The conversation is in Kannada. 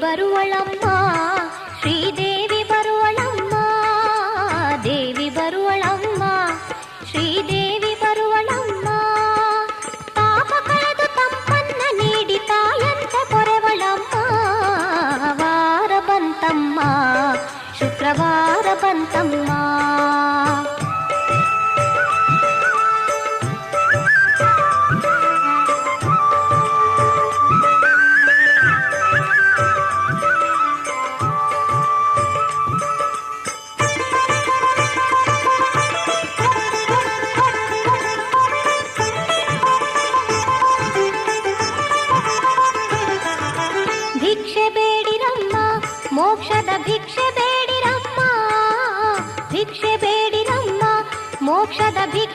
ಬರುವಳಮ್ಮ, ಶ್ರೀದೇವಿ ಬರುವಳಮ್ಮ, ದೇವಿ ಬರುವಳಮ್ಮ, ಶ್ರೀದೇವಿ ಬರುವಳಮ್ಮ. ಪಾಪ ಕಳೆದು ತಂಪನ್ನ ನೀಡಿ ತಾಯಂತೆ ಕೊರೆವಳಮ್ಮ. ವಾರ ಬಂತಮ್ಮ, ಶುಕ್ರವಾರ ಬಂತಮ್ಮ. ಭಿಕ್ಷೆ ಬೇಡಿರಮ್ಮ, ಮೋಕ್ಷದ ಭಿಕ್ಷೆ ಬೇಡಿರಮ್ಮ, ಭಿಕ್ಷೆ ಬೇಡಿರಮ್ಮ, ಮೋಕ್ಷದ ಭಿಕ್ಷೆ